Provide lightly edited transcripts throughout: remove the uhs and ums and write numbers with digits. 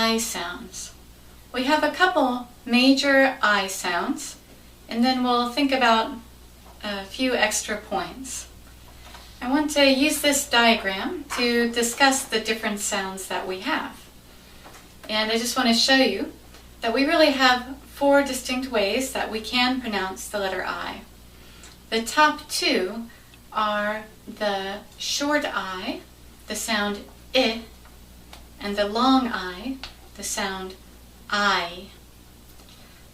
I sounds. We have a couple major I sounds, and then we'll think about a few extra points. I want to use this diagram to discuss the different sounds that we have. And I just want to show you that we really have 4 distinct ways that we can pronounce the letter I. The top 2 are the short I, the sound I, and the long I, the sound I.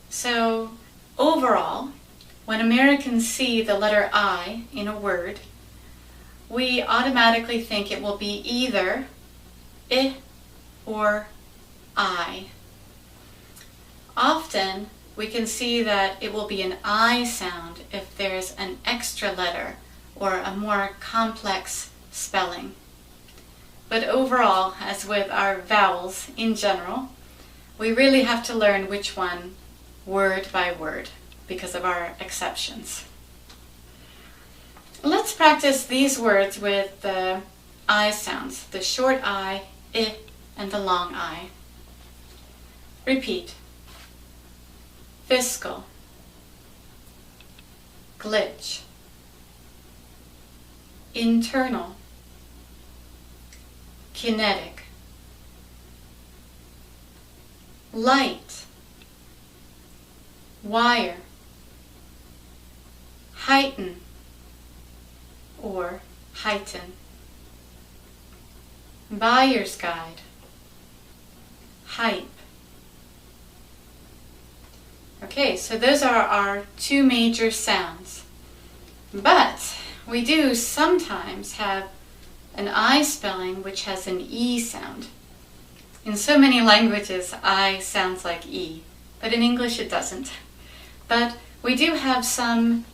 So overall, when Americans see the letter I in a word, we automatically think it will be either I or I. Often we can see that it will be an I sound if there's an extra letter or a more complex spelling. But overall, as with our vowels in general, we really have to learn which one word by word because of our exceptions. Let's practice these words with the I sounds, the short I, and the long I. Repeat. Fiscal, glitch, internal, kinetic, light, wire, heighten or heighten, buyer's guide, hype. Okay, so those are our 2 major sounds. But we do sometimes have an I spelling which has an E sound. In so many languages, I sounds like E, but in English it doesn't. But we do have some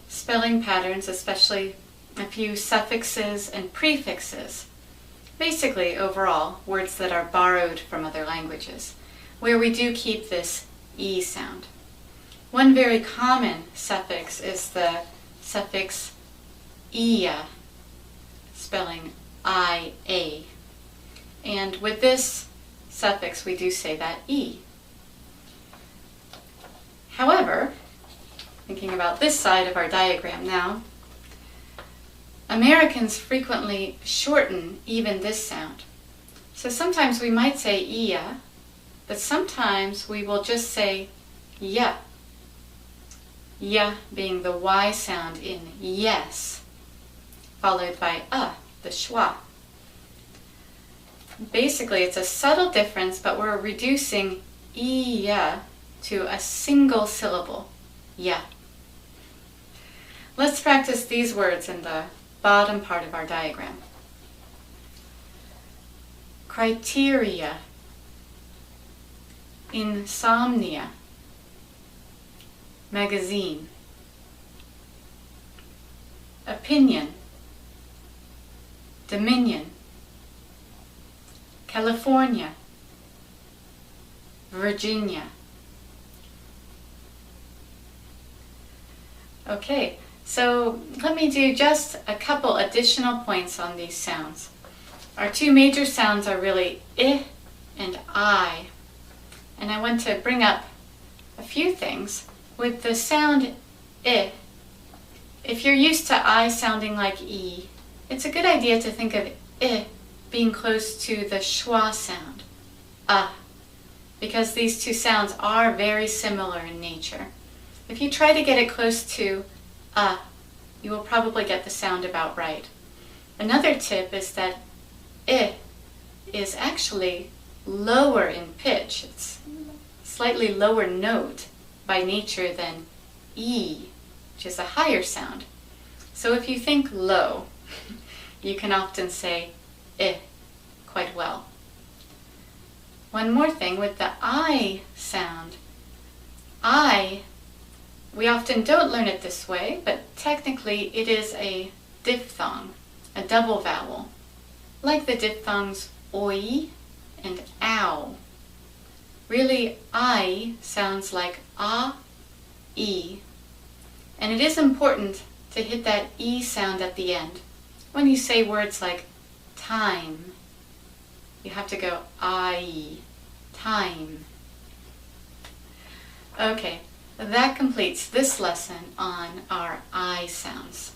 spelling patterns, especially a few suffixes and prefixes. Basically, overall, words that are borrowed from other languages, where we do keep this E sound. One very common suffix is the suffix ia, spelling I-A. And with this suffix, we do say that E. However, thinking about this side of our diagram now, Americans frequently shorten even this sound. So sometimes we might say ia, but sometimes we will just say ya. Ya being the Y sound in yes, followed by the schwa. Basically, it's a subtle difference, but we're reducing iya to a single syllable, ya. Let's practice these words in the bottom part of our diagram. Criteria, insomnia, magazine, opinion, dominion, California, Virginia. Okay, so let me do just a couple additional points on these sounds. Our 2 major sounds are really I and I. And I want to bring up a few things. With the sound I, if you're used to I sounding like E, it's a good idea to think of I being close to the schwa sound, because these 2 sounds are very similar in nature. If you try to get it close to you will probably get the sound about right. Another tip is that I is actually lower in pitch. It's slightly lower note by nature than E, which is a higher sound. So if you think low, you can often say I quite well. One more thing with the I sound. I, we often don't learn it this way, but technically it is a diphthong, a double vowel, like the diphthongs oi and ow. Really, I sounds like E. And it is important to hit that E sound at the end. When you say words like time, you have to go I. time. Okay, that completes this lesson on our I sounds.